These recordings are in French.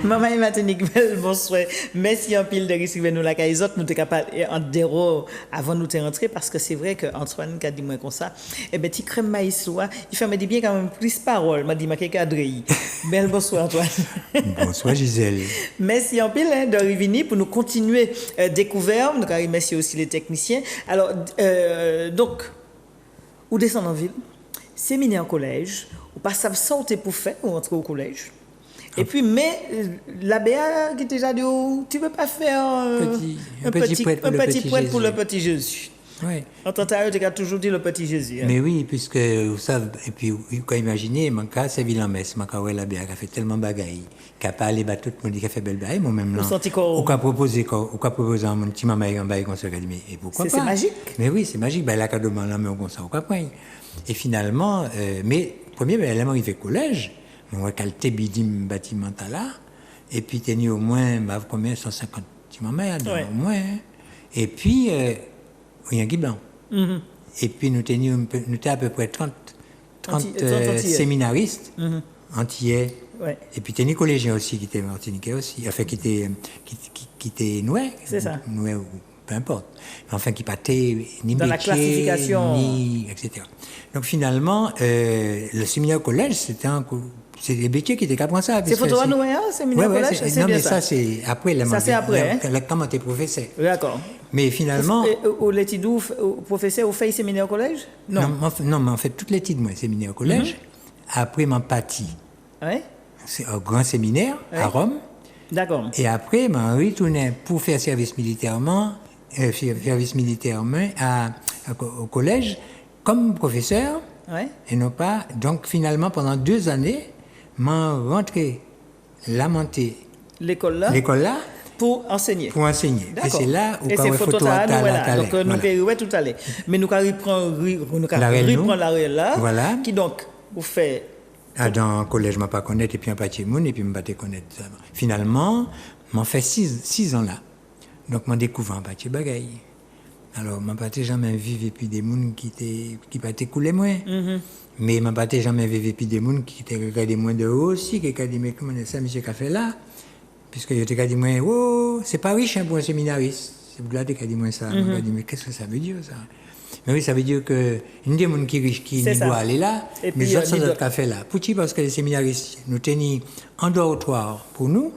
Maman et Matinique, bonsoir. Merci en pile de recevoir nous la caïsote. Nous sommes capables en déro avant nous de rentrer parce que c'est vrai que Antoine a dit moi comme ça. Eh ben, ti crème maïs là, il fait me dit bien quand même plus parole. M'a dit ma cadré. Belle bonsoir Antoine. Bonsoir Gisèle. Merci en pile de revenir pour nous continuer découverte. Nous remercier aussi les techniciens. Alors donc, ou descendre en ville, séminaire en collège, ou pas ça sortir pour faire ou entrer au collège. Et puis, mais la BA qui t'a dit, oh, tu ne peux pas faire un petit prêtre pour le petit Jésus. Oui. En tant que tu as toujours dit le petit Jésus. Hein? Mais oui, puisque vous savez, et puis quand imaginez, mon cas, c'est Villamès, mon cas, la BA qui a fait tellement de bagailles, qui a pas allé battre tout le monde qui a fait belle bagaille, moi-même là. Ou qui a proposé à mon petit maman un bail comme ça, et pourquoi pas? C'est magique. Mais oui, c'est magique, ben là, quand on là, mais on comme ça, on comprend. Et finalement, mais premier, ben, elle est arrivée au collège. On va calter bidim bâtiment là, et puis tenir au moins, combien, 150 au moins. Et puis, il y a un blanc. Et puis, nous étions à peu près 30 séminaristes antillais. Ouais. Et puis, tenir collégiens aussi, qui étaient martiniquais aussi, enfin, qui étaient nouais. C'est ça. Nouais ou peu importe. Enfin, qui partaient ni dans métier, la classification. ni, etc. Donc, finalement, le séminaire au collège, c'est des métiers qui étaient qu'apprendre ça. C'est photo à nous, hein, séminaire collège, c'est non, bien mais ça, c'est après. Ça, c'est après, hein? Comment t'es professeur. D'accord. Mais finalement... Ou l'étude professeur, ou fait séminaire au collège? Non, mais en fait, toutes les titres, moi, séminaire au collège. Après, m'en parti. Ouais. C'est un grand séminaire à Rome. D'accord. Et après, m'en retourné pour faire service militaire au collège, comme professeur. Ouais. Et non pas... Donc, finalement, pendant 2 années... m'en rentré lamenté l'école là pour enseigner. Et c'est là où et c'est photo à nous là. Donc nous pouvons tout aller. Mais nous reprendre la réelle là. Voilà. Qui donc vous fait dans le collège je ne pas connaître et puis un petit monde et puis me pas connaître. Finalement, m'en fait 6 ans là. Donc m'en découvre un petit bagaille. Alors m'en pas jamais vivre et puis des monde qui pas couler moins. Mais je n'ai jamais vu des gens qui étaient regardés moins de haut aussi, qui ont dit, mais comment ça, monsieur, qu'a fait là? Puisque je t'ai dit, oh, c'est pas riche pour un séminariste. C'est pour là que tu as dit, moi, ça. Je me dit, mais qu'est-ce que ça veut dire, ça? Mais oui, ça veut dire que une des gens qui est riche, qui doit aller là, et mais les autres, ça doit faire là. Pourquoi? Parce que les séminaristes, nous tenaient un dortoir pour nous,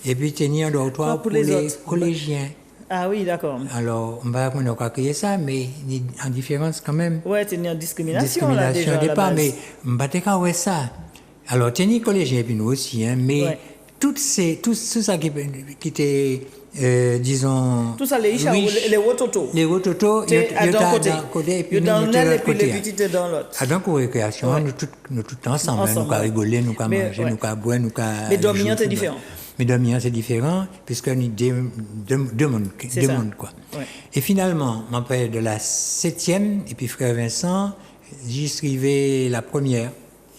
et puis tenaient un dortoir pour les collégiens. Ah oui, d'accord. Alors, on va pas créer ça, mais il y a une différence quand même. Oui, il y a une discrimination là, déjà, au départ, mais on va pas ça. Alors, il y a des collégiens, et puis nous aussi, hein, mais tout ça qui était, disons... Tout ça, les rototos. Les rototos, il y a d'un côté, et puis dans l'un, et puis les petites dans l'autre. Ah, donc, pour récréation, nous tous ensemble, nous allons rigoler, nous allons manger, nous allons boire, nous allons... Mais dominant, c'est différent. Mais dominant, c'est différent, puisque nous deux mondes, quoi. Ouais. Et finalement, mon père de la 7e, et puis frère Vincent, j'y écrivais la première,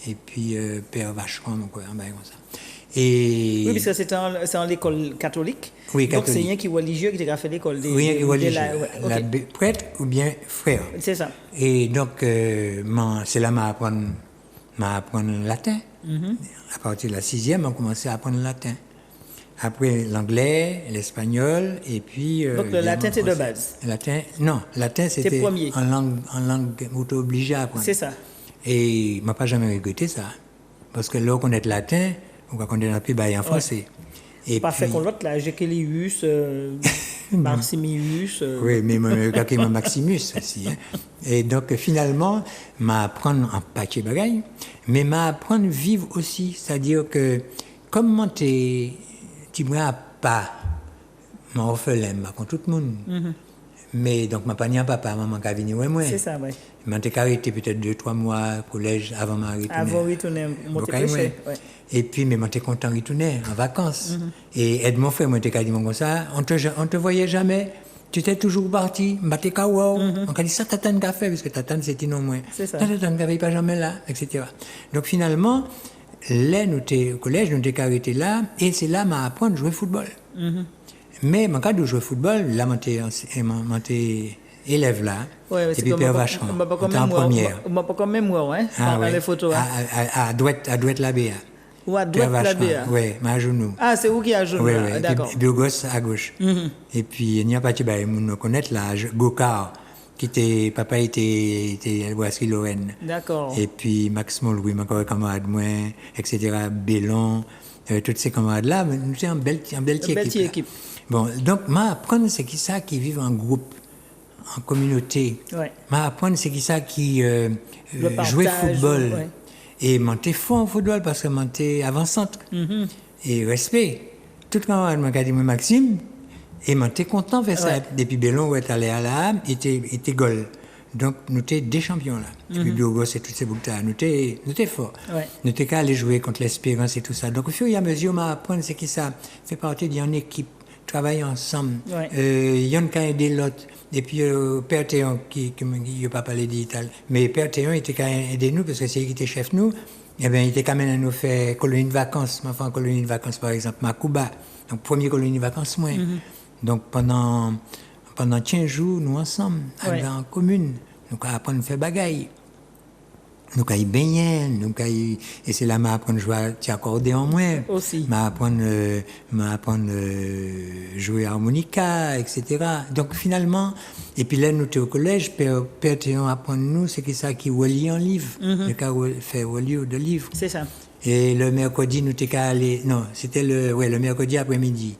et puis père Vacheron, quoi, comme ça. Et... Oui, parce que c'est en l'école catholique. Oui, catholique. Donc, c'est rien qui est religieux qui a fait l'école des... Oui, qui est religieux. La prêtre ou bien frère. C'est ça. Et donc, c'est là que m'apprendre le latin. À partir de la 6e, on commençait à apprendre le latin. Après l'anglais, l'espagnol, et puis... Donc le latin, c'est de base? Latin, c'était en langue où tu es obligé à apprendre. C'est ça. Et je n'ai pas jamais regretté ça. Parce que là, on connaît le latin, on connaît un peu en français. Et pas fait qu'on l'autre, là, Jéchélius, Maximius... Oui, mais moi, Maximus aussi. Hein. Et donc, finalement, m'apprendre un paquet de bagailles, mais m'apprendre à vivre aussi. C'est-à-dire que, comment tu ne pas mon orphelin, contre tout le monde. Mais donc, ma pas papa, maman qui a venu moi. C'est ça, oui. Je m'étais arrêté peut-être 2-3 mois au collège avant de retourner. Avant de retourner, ouais. Et puis, mais j'étais content de retourner en vacances. Et Ed, mon frère, moi, j'étais dit comme ça, on te voyait jamais. Tu étais toujours parti, m'étais on a dit ça, Tatane qu'a fait, parce que Tatane, c'était non moins. C'est ça. Tatane n'avait pas jamais là, etc. Donc, finalement, là, nous étions au collège, nous étions arrêtés là, et c'est là que j'ai appris à jouer au football. Mais, en cas de jouer au football, là, j'étais élève là, ouais, et puis Père Vacheron, on était en première. On m'a pas comme mémoire, hein, dans les photos. À droite la BA. Ou à droite la BA. Oui, mais à genoux. Ah, c'est vous qui a genoux. Oui, là. oui. Ah, d'accord. Et puis Biogos à gauche. Et puis, il n'y a pas de nous connaître là, Gokar, qui était, papa était à Boisserie Lorraine. D'accord. Et puis Max Moll, oui, encore camarade, moi, etc. Bellon, tous ces camarades-là, nous sommes en belle équipe. Bon, donc, m'apprendre, c'est qui ça qui vivent en groupe, en communauté. Ouais. M'apprendre, c'est qui ça qui partage, jouait football. Ouais. Et monter fort en football parce que monter avant-centre. Et respect. Tout camarade m'a dit, Maxime, et monter content de faire ça. Depuis Bellon, où est allé à la âme, était goal. Donc, nous étions des champions là. Et puis Biogos et tous ces boucles-là, nous étions forts. Ouais. Nous étions qu'à aller jouer contre l'Espérance et tout ça. Donc, au fur et à mesure, m'a apprendre c'est qui ça fait partie d'une équipe, travailler ensemble. Il y en a qui a aidé l'autre. Et puis, Père Théon, qui n'a pas parlé d'italien, mais Père Théon était quand même aidé nous, parce que c'est lui qui était chef nous, eh bien, il était quand même à nous faire colonie de vacances. Ma femme, colonie de vacances, par exemple, Makuba. Donc, première colonie de vacances, moi. Donc, pendant 15 jours, nous ensemble, en commune, nous allons apprendre à faire bagaille. Nous allons baigner, et c'est là que nous apprendre à jouer à accordéon moins. Aussi. Nous apprendre à jouer harmonica, etc. Donc finalement, et puis là nous étions au collège, Père Théon apprend nous, c'est qui ça qui relie un livre, le cas où fait relier de livres. C'est ça. Et le mercredi, nous étions allés, non, c'était le mercredi après-midi.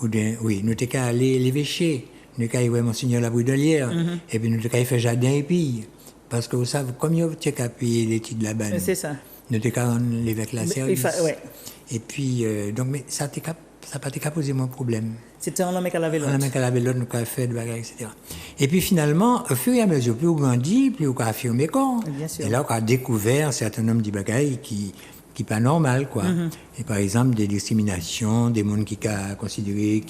Oui, nous étions allés l'évêché, nous étions allés voir Monseigneur la Boudelière, et puis nous étions allés faire jardin et puis. Parce que vous savez, comme il y a payé l'étude de la banne, c'est ça. Nous étions l'évêque la service. Ouais. Et puis, donc, mais ça n'a pas posé mon problème. C'était un homme qui avait l'autre. Un homme qui avait l'autre, nous avons fait de bagages, etc. Et puis finalement, au fur et à mesure, plus on grandit, plus on a affirmé quoi. Et là, on a découvert un certain nombre de bagages qui pas normal, quoi. Et par exemple, des discriminations, des mondes qui ont considéré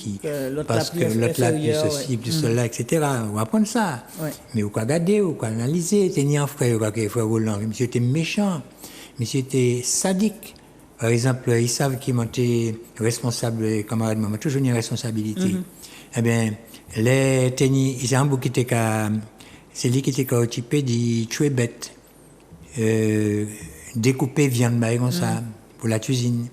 parce que l'autre l'a plus ceci, plus cela, etc. On va apprendre ça. Ouais. Mais on va regarder, on va analyser. Tenir un frère Roland, monsieur était méchant, monsieur était sadique. Par exemple, ils savent qu'ils m'ont été responsables, camarades, moi, toujours une responsabilité. Eh bien, ils ont beaucoup qui c'est lui qui était occupé de tuer bête. Découper viande comme ça pour la cuisine.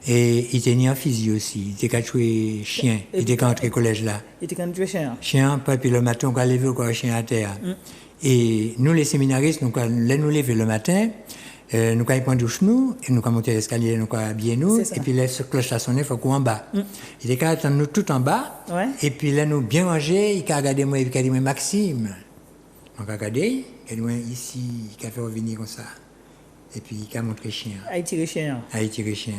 Et il était en physique aussi. Il était qu'à tuer chien. Il était qu'à entrer au collège là. Il était qu'à tuer chien. Chien, puis le matin, on a levé le chien à terre. Et nous, les séminaristes, nous lever le matin, nous allons prendre douche nous, et nous allons monter l'escalier, nous allons habiller nous, et puis là, ce cloche à sonner, il faut qu'on en bas. Il était qu'à attendre nous tout en bas, et puis là, nous bien manger, il a regardé moi, il a dit, Maxime. On a regardé, il a dit, ici, il a fait revenir comme ça. Et puis, il a montré chien. Il a tiré chien. Il a tiré chien.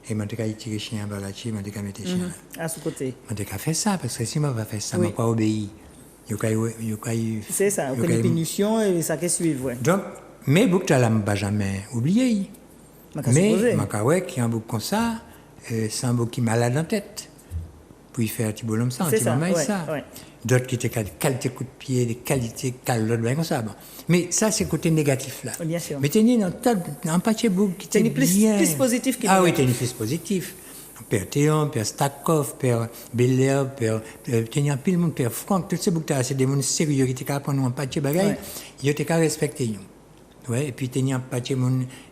Et il a tiré chien par là-dessus, il a mis chien. À ce côté. Il a fait ça, parce que si on va faire ça, on ne va pas obéir. C'est ça, il y a une punition et ça qui suit. Donc, mais beaucoup de ne pas jamais oublier. Mais, qui a un bouc comme ça, c'est un bouc qui est malade en tête. Puis il fait un petit bonhomme ça, un petit moment ça. D'autres qui étaient qualité coup de pied, des qualités calottes, comme ça. Bon. Mais ça, c'est le côté négatif là. Bien sûr. Mais tenez un paquet bouc qui était bien. Plus positif que négatif. Ah oui, tenez plus positif. Père Théon, Père Stakov, Père Belair, Père Thénian Pilmon, Père Franck, tous ces boucs-là, c'est des gens sérieux qui étaient capables de prendre un paquet de bagailles, ils étaient capables de respecter nous. Ouais, et puis Thénian paquet,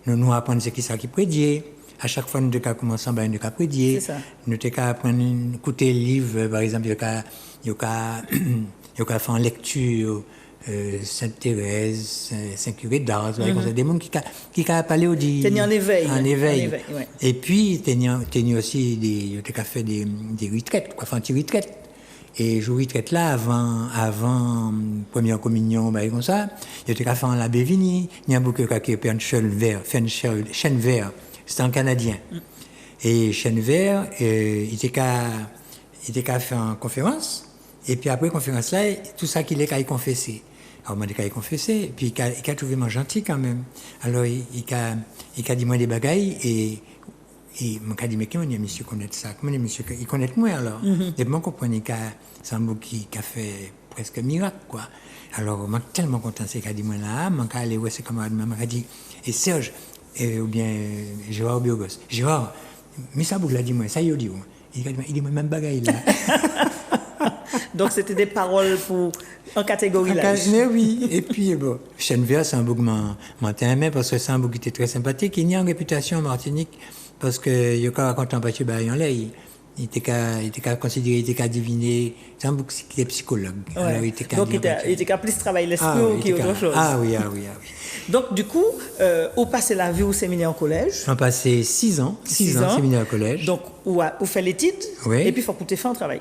nous apprenons ce qui ça qui prédit. À chaque fois, nous devons commencer à prédier. Nous devons apprendre à écouter le livre, par exemple, il y a faire en lecture. Sainte Thérèse, Saint-Curé d'Ars, des gens qui ont parlé au dit. Tenir en éveil. Et puis, tenir aussi des retraites, quoi, faire une retraite. Et je retraite là, avant première communion, comme ça, il y a fait en l'abbé Vigny, il y a beaucoup qui ont fait un chêne vert, c'était un Canadien. Et chêne vert, il était qu'à faire une conférence, et puis après la conférence là, tout ça qu'il est qu'à y confesser. Alors, moi, il a confessé, puis il a trouvé moi gentil quand même. Alors, il a dit moi des bagailles, et moi, il a dit, mais comment monsieur connaît ça? Comment monsieur, il connaît moi alors? Et moi, je comprenais que c'est un mot qui a fait presque miracle, quoi. Alors, moi, tellement content, c'est qu'il a dit, moi, là, moi, quand allé voir ses camarades, moi, il a dit, et Serge, ou bien Gérard Biogos, Gérard, mais ça, vous l'a dit, moi, ça, il a dit, moi. Il dit, moi, même bagaille, là. Donc, c'était des paroles pour en catégorie là. Mais oui, et puis bon, Chennevière, c'est un bouc m'aimait parce que c'est un bouc qui était très sympathique. Il y a une réputation en Martinique parce que il y a quand raconte un papier en là, il était qu'à considérer, il était qu'à deviner. C'est un bouc qui était psychologue. Ouais. Alors, donc, il était qu'à plus travailler l'esprit qu'autre chose. Ah oui. Donc, du coup, où passez la vie au séminaire au collège? On passé 6 ans séminaire au collège. Donc, où fait l'étude, oui. Et puis, il faut coûter fin au travail.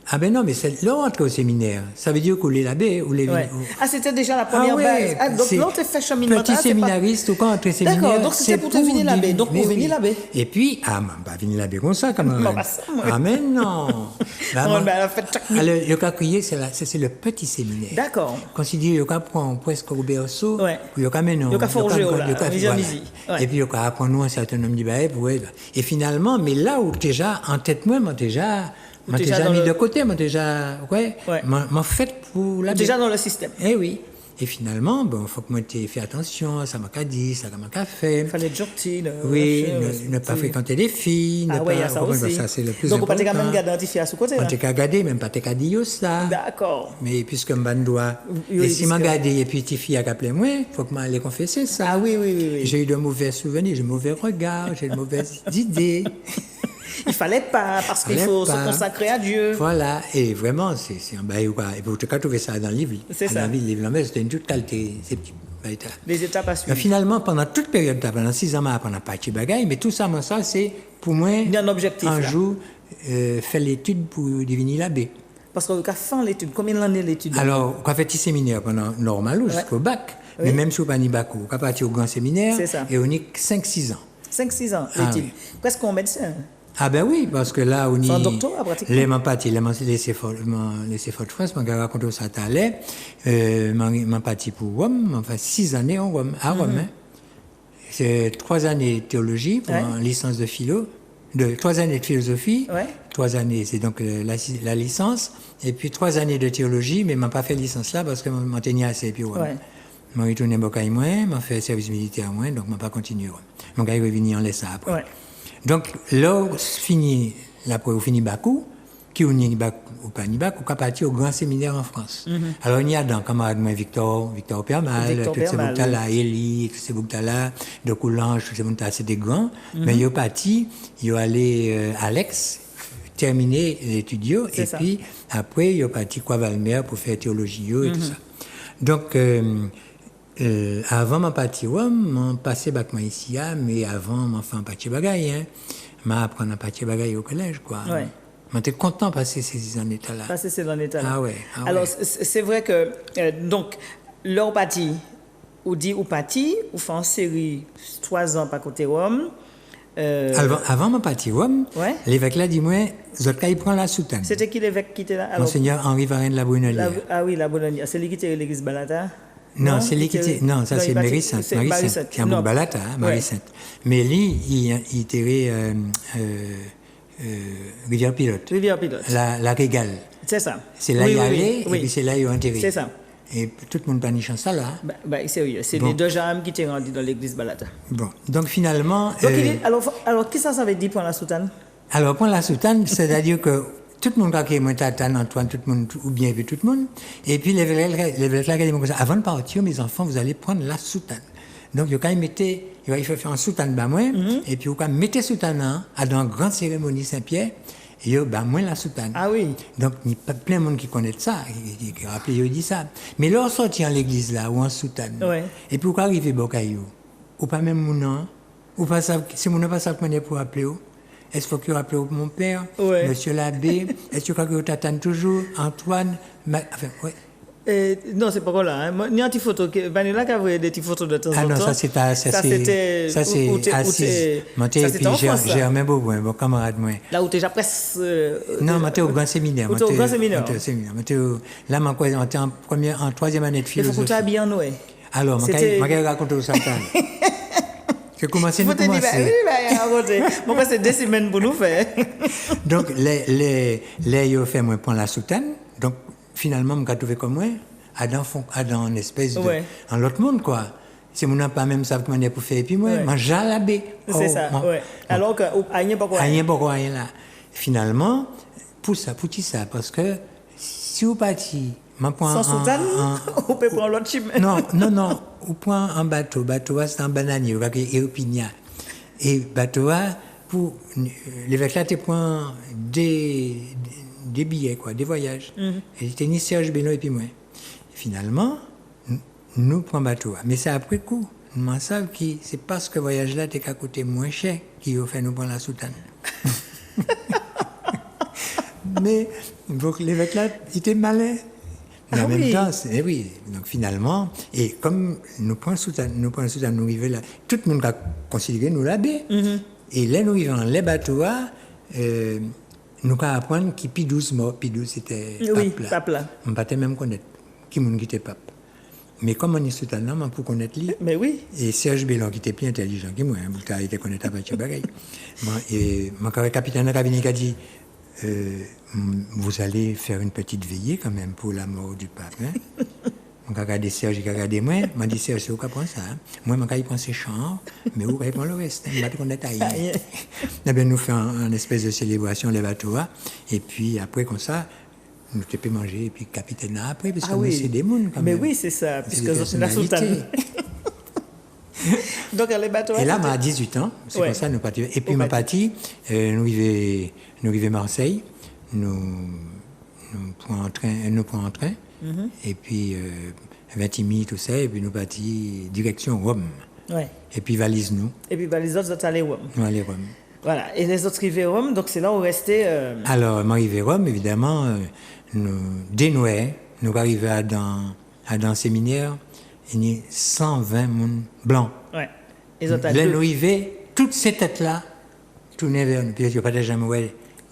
Ah ben non, mais c'est là rentrer au séminaire. Ça veut dire qu'on est l'abbé ou les. Ouais. Ah, c'était déjà la première base. Ah, donc là, tu fait cheminement. Petit séminariste ou quand entrer séminaire. D'accord, donc c'était pour devenir l'abbé. Donc pour venir l'abbé. Et puis, pas venir l'abbé comme ça, quand même. Ah mais non. Alors, le cas crié, c'est le petit séminaire. D'accord. Considéré, il y a prendre presque au berceau. Ouais. Puis il y a maintenant. Il y a forger là. Et puis il y a apprendre nous un certain nombre de bails pour. Et finalement, mais là où déjà en tête moi déjà mis de côté, m'en fait pour la déjà dans le système. Eh oui. Et finalement, bon, faut que moi t'aies fait attention, ça m'a dit, ça m'a fait. Il fallait être gentil. Oui, ne pas fréquenter des filles. Ah oui, il y a ça aussi. Ça, c'est le plus donc, important. on peut quand même identifier à ce côté. On t'a qu'à garder, même pas t'es qu'à dire ça. D'accord. Mais puisque m'en doit. Et si m'en garder et puis tes filles à appeler moi, faut que m'aille confesser ça. Ah oui. J'ai eu de mauvais souvenirs, j'ai de mauvais regards, j'ai de mauvaises idées. Il fallait pas, parce qu'il faut se consacrer à Dieu. Voilà, et vraiment, c'est un bail ou pas. Et vous pouvez trouver ça dans le livre. C'est ça. Dans le livre, c'était une toute qualité, ces petits bails. Les étapes à suivre. Mais finalement, pendant toute période, pendant 6 ans, on n'a pas de bagaille, mais tout ça, moi, ça, c'est pour moi, il y a un objectif. Un jour, faire l'étude pour devenir l'abbé. Parce qu'on a fait l'étude, combien d'années l'étude? Alors, on a fait petit séminaire pendant normal jusqu'au bac, mais même si on n'a pas ni bac, on a parti au grand séminaire, et on est 5-6 ans. 5-6 ans, l'étude. Oui. Presque en médecin. Ah ben oui, parce que là, on y... C'est un doctorat, pratiquement. Les m'ont laissé fort de France, m'ont raconté ça t'allait, m'ont parti pour Rome, enfin 6 années en Rome, à Rome. C'est 3 années de théologie pour une licence de philo, 3 années de philosophie, 3 années, c'est donc la licence, et puis 3 années de théologie, mais m'ont pas fait licence là parce que m'ont tenu assez, et puis Rome. M'ont retourné Bocaille moins, m'ont fait service militaire moins, donc m'ont pas continué. Mon gars est revenu en laisse après. Ouais. Donc, là, fini Bakou, qui on y bac ou pas ni bac, on est parti au grand séminaire en France. Alors, il y a dans camarade moi Victor Permal, tous ces bouctas-là, Élie, tous ces bouctas-là, de Coulanges, tous ces bouctas-là, c'est des grands. Mais il est parti, il est allé Alex, terminer l'étudio, et puis après, il est parti Valmer pour faire théologie et tout ça. Donc, avant ma partie mon passé bac moi ici mais avant mon fait un parti bagaille m'a appris un parti bagaille au collège quoi. J'étais content de passer ces années là. Passer ces années là. Ah ouais. Alors c'est vrai que donc leur parti ou dit ou parti ou fait en série 3 ans par côté Rome. Avant ma partie Rome, l'évêque là dit moi Zotka il prend la soutane. C'était qui l'évêque qui était là? Alors, Monseigneur Henri Varenne de la Brunelière. Ah oui, la Brunelière, c'est lui qui était l'église Balata. Non, c'est lui qui était. Non, ça c'est Marie-Sainte. C'est un bon balata, Marie-Sainte. Mais lui, il était Rivière-Pilote. Rivière-Pilote. La Régale. C'est ça. C'est là il allait, et puis c'est là il a enterré. C'est ça. Et tout le monde pas ni chance là. Sérieux, c'est les deux gens qui étaient rendus dans l'église Balata. Bon, donc finalement. Donc, alors qu'est-ce que ça veut dire pour la soutane? Alors pour la soutane, c'est-à-dire que tout le monde a qui est Tatane, Antoine, tout le monde, ou bien vu tout le monde. Et puis les vêtements comme ça, avant de partir, mes enfants, vous allez prendre la soutane. Donc, il faut faire un soutane bas moins, et puis vous mettez soutane à dans une grande cérémonie Saint-Pierre, et il bah moins la soutane. Ah oui. Donc, il y a plein de monde qui connaît ça, qui rappelle, il dit ça. Mais là, on sortit en l'église là, ou en soutane. Et puis, vous arrivez Bocaillou, ou pas même mon nom, ou pas ça, si mon nom pas ça que pour appeler. Est-ce qu'il faut appeler mon père, Monsieur l'abbé? Est-ce que vous t'attendez toujours, Antoine? Enfin, non, c'est pas là. Il y a une petite photo. Vanilla qui a vu des petites photos de temps en temps. Ah non, ça c'était assise. Puis Germain Beauboin, mon camarade. Là où tu es déjà presque. Non, j'étais au grand séminaire. Au grand séminaire. Là, j'étais en 3e année de philosophie. Il faut que tu habilles en Noé. Alors, je vais raconter ça. J'ai commencé à commencer. Oui, moi, c'est 2 semaines pour nous faire. Donc, les ils ont fait moi prendre la soutane. Donc, finalement, je me suis trouvé comme moi, dans une espèce de. En l'autre monde, quoi. Si mon pas même savent comment pour faire, et puis moi, j'ai l'abbé. C'est ça, alors que, rien pas quoi. Rien pas quoi, là. Finalement, pour ça, parce que si vous partez, Sans soutane, on peut prendre l'autre chemin. non, on prend un bateau. Bateau, c'est un bananier, on va dire Eupigna. Et bateau, pour l'évêque là, tu prends des billets, quoi, des voyages. Et c'était ni Serge Bellon et puis moi. Finalement, nous prenons bateau. Mais c'est après coup. Nous savons que c'est parce que le voyage là, t'es qu'à coûter moins cher qu'il a fait nous prendre la soutane. Mais donc, l'évêque là, il était malin. Mais en même temps, oui. Donc finalement, et comme nous prenons soutane, nous arrivons là, tout le monde a considéré nous l'abbé. Et là, nous arrivons les bateaux, nous allons apprendre qui Pie XII mort. Pie XII, c'était pape là. On ne peut pas même connaître qui était pape. Mais comme on est soutane, on peut connaître lui. Mais oui. Et Serge Bellon, qui était plus intelligent que moi, il a été connaître à partir de bagaille. Et mon capitaine de cabinet a dit, vous allez faire une petite veillée quand même pour la mort du pape. Hein? On a regardé Serge, il a regardé moi. Il m'a dit, Serge, c'est où qu'on prend ça? Hein? Moi, je prends ses chants, mais où qu'on prend le reste? Je ne vais pas connaître ailleurs. Eh bien, nous faisons une espèce de célébration, les bateaux. Et puis, après, comme ça, nous te peux manger, et puis le capitaine a après, parce que nous, c'est des mouns quand même. Mais oui, c'est ça, puisque c'est la soutane. Donc, les bateaux. Et là, à 18 ans, c'est comme ça, nous partions. Et puis, ma partie, nous arrivons à Marseille, nous prenons un train, et puis 20 minutes, tout ça, et puis nous partions direction Rome. Ouais. Et puis, valise nous. Et puis, les autres, allaient à Rome. Nous allons à Rome. Voilà. Et les autres arrivaient à Rome, donc c'est là où on restait. Alors, m'arrivé à Rome, évidemment, dès Noël, nous arrivons dans le séminaire, il y a 120 personnes blancs. Ouais. Les autres là, nous arrivons, toutes ces têtes-là, tournées vers nous. Puis, il n'y a pas déjà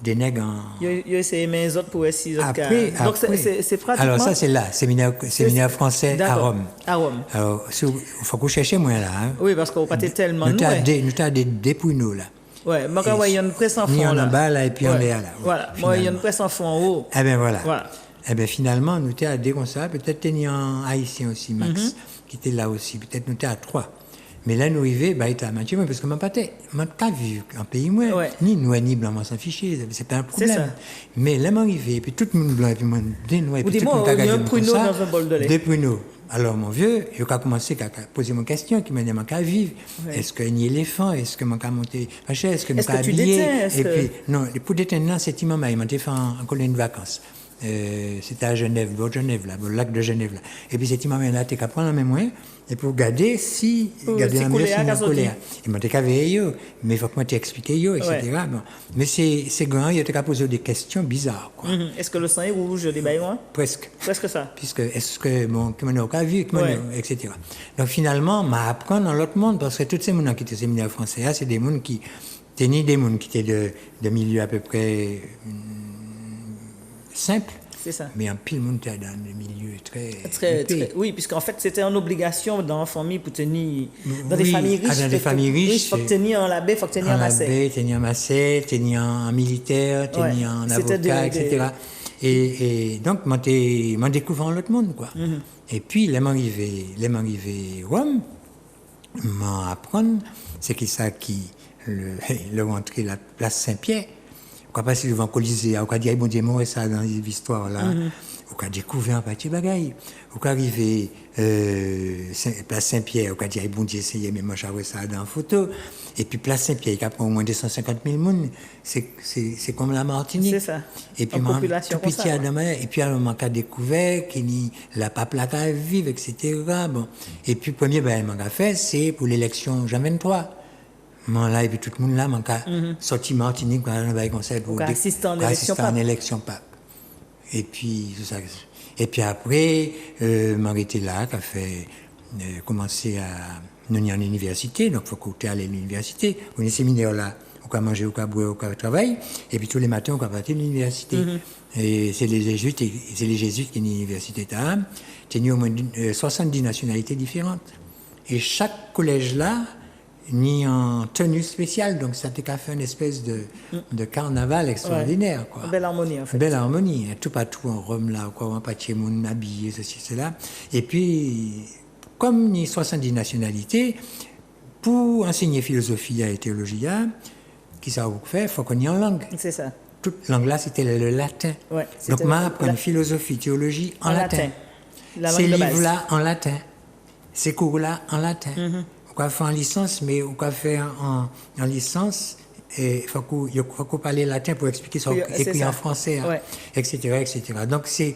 des nègres en. Il y a essayé les autres pour essayer. Après, donc, c'est pratiquement. Alors, ça, c'est là, séminaire français à Rome. À Rome. Alors, il faut que vous cherchiez moins là. Hein. Oui, parce qu'on partait tellement nous avons des pouineaux là. Oui, moi, il y a une presse en fond. Ni en bas, là, et puis en l'air, là. Voilà, moi, il y a une presse en fond en haut. Eh bien, voilà. Eh bien, finalement, nous étions à deux comme ça. Peut-être qu'il un haïtien aussi, Max, qui était là aussi. Peut-être nous étions à 3. Mais là, nous arrivons, il était à Mathieu, parce que je n'ai pas vu un pays, moi, ni noir, ni blanc, on s'en fichait. Ce n'est pas un problème. Mais là, m'arrivé, et puis tout le monde blanc, et puis moi, des noirs, et puis tout le monde a gagné comme ça. Dans un bol de lait. Des pruneaux. Alors, mon vieux, il a commencé à poser mon question, qui m'a dit, qu'à vivre. Est-ce qu'il y a un éléphant? Est-ce que je monter est-ce que je suis habillé? Et puis, non, pour détenir, c'est maman, il m'a fait en colonie de vacances. C'était à Genève, au lac de Genève. Là. Et puis, cette maman, là, tu as prendre la mémoire, et pour regarder si, regarder la mémoire, il m'a dit qu'à veiller, mais il faut que moi t'explique, etc. Bon. Mais c'est grand, il a posé des questions bizarres, quoi. Est-ce que le sang est rouge, des baillons? Presque. Presque ça. Puisque, est-ce que, bon, que mon cas vu, etc. Donc, finalement, m'a apprendre dans l'autre monde, parce que tous ces gens qui étaient au séminaire français, c'est des gens qui, ni des gens qui étaient de milieu à peu près, simple. C'est ça. Mais en pile, monde était dans des milieux très oui, puisqu'en fait, c'était une obligation dans la famille pour tenir. Dans des familles riches. Dans des familles riches. Il faut tenir en l'abbé, il faut tenir en massé. Tenir en massé, tenir en militaire, tenir en avocat, etc. Et donc, m'en découvrant l'autre monde, quoi. Et puis, les m'arrivé Rome, m'en apprendre, c'est qui ça qui, le rentré la place Saint-Pierre. On va passer devant le Colisée, on va dire, bon Dieu, moi, ça dans l'histoire là. On va découvrir un petit bagaille. On va arriver place Saint-Pierre, on va dire, bon Dieu, essayez, mais moi, j'avais ça dans la photo. Et puis place Saint-Pierre, qui a au moins 250 000 personnes, c'est comme la Martinique. C'est ça. Et puis, tout petit et puis, on a découvert qu'il y a la pape là qui vivre, etc. Bon. Et puis, le premier, m'a fait, c'est pour l'élection Jean 23. Là, et puis tout le monde là, sorti Martinique, comme ça, pour assister en élection pape. Et puis, tout ça. Et puis après, m'arrêter là, qui a fait, commencer à nous en université, donc il faut qu'on aille à l'université. On est séminaire là, on va manger, on va boire, on va travailler. Et puis tous les matins, on va partir à l'université. Et c'est les jésuites qui sont à l'université. Il y a au moins 70 nationalités différentes. Et chaque collège là, ni en tenue spéciale, donc ça t'a fait une espèce de carnaval extraordinaire. Quoi. Belle harmonie, en fait. Belle harmonie, tout partout en Rome, là, quoi, on pas de monde habillé, ceci, cela. Et puis, comme il y a 70 nationalités, pour enseigner philosophie et théologie, qui ça vous fait, il faut qu'on y ait en langue. C'est ça. toute langue là, c'était le latin. Ouais, Donc, c'était m'a appris philosophie, théologie en latin. La Ces langue de base. livres-là en latin. Ces cours-là en latin. On peut faire en licence, mais on peut faire en licence. Et il faut qu'on parle latin pour expliquer ça, Oui, c'est écrit ça. en français, hein, Ouais. etc., etc. Donc, c'est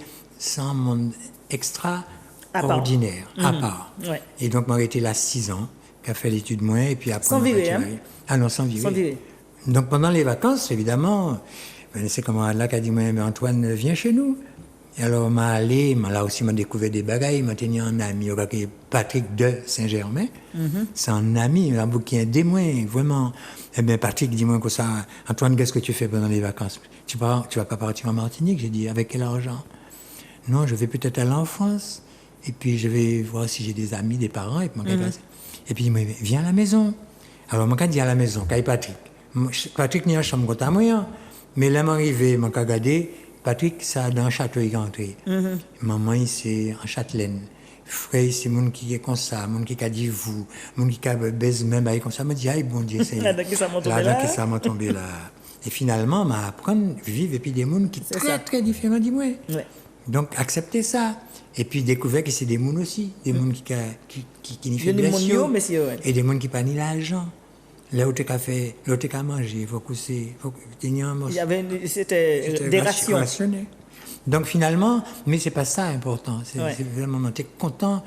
un monde À part. extraordinaire, à part. Ouais. Et donc, moi, été là 6 ans, qui a fait l'étude moins, et puis après... Sans on a virer, fait- hein? Ah non, sans virer. Sans virer. Donc, pendant les vacances, évidemment, c'est comme là qu'a dit, moi, mais Antoine, viens chez nous. Et alors, là aussi, m'a découvert des bagailles, m'a tenu un ami, Patrick de Saint-Germain. C'est un ami, un bouquin témoin, vraiment. Eh bien, Patrick, dis-moi comme ça, Antoine, qu'est-ce que tu fais pendant les vacances? Tu vas pas partir en Martinique? J'ai dit, avec quel argent? Non, je vais peut-être aller en France. Et puis, je vais voir si j'ai des amis, des parents. Et puis, et puis il m'a dit, viens à la maison. Alors, moi, quand dit à la maison, quand Patrick. Patrick n'y a chambre contre moi. Mais là, m'arrivé, m'a regardé. Patrick, ça dans le château, il est entré. Maman, c'est en Châtelaine. Frère, c'est mon qui est comme ça, mon qui a dit vous, mon qui a baisé même avec comme ça, me dit, aïe, bon Dieu, c'est Là, donc, ça m'a tombé là. là. Donc, ça m'a tombé là. Et finalement, m'a apprendre à vivre et puis des mondes qui sont C'est très, ça. très différents du moi. Ouais. Donc, accepter ça. Et puis, découvrir que c'est des mondes aussi. Des mondes qui n'y Il y a des faiblesse. mondes, monsieur, ouais. Et des mondes qui n'ont pas ni l'argent. Là où tu as fait, là où tu as mangé, il faut que tu un Il y avait c'était des rations. rationné. Donc finalement, mais c'est pas ça important. C'est Ouais. c'est vraiment, tu es content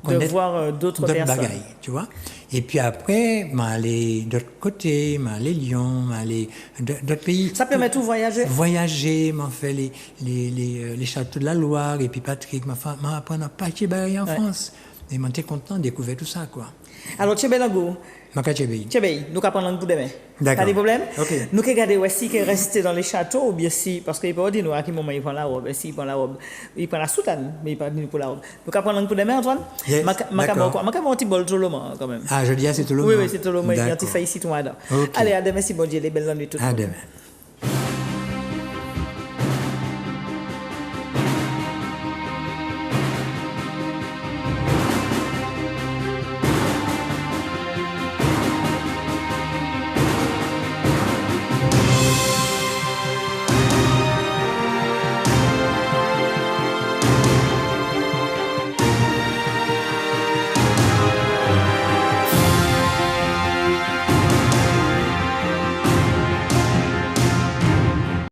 De voir d'autres personnes. bagailles, tu vois. Et puis après, m'aller d'autre côté, m'aller Lyon, m'aller d'autres pays. Ça permet tout voyager. Voyager, m'en fait les châteaux de la Loire, et puis Patrick m'a appris à partir en France. Et m'en était content de découvrir tout ça, quoi. Alors, Tchebelango, M'a qu'à Tchébi. Tchébei, nous allons prendre pour demain. D'accord. Pas de problème? Ok. Nous allons regarder aussi qu'il est resté dans les châteaux, ou bien si, parce qu'il peut pas dire nous à quel moment il prend la robe, si il prend la robe, il prend la soutane, mais il prend pour la robe. Nous allons prendre pour demain, Antoine? Yes, d'accord. Je vais un petit bol de Toloma, quand même. Ah, je dis, c'est tout le Oui, monde. oui, c'est Toloma, il y a un petit D'accord. fait ici, tout le monde. Ok. Allez, à demain, si bon Dieu, les belles nuits, tout le À monde. demain.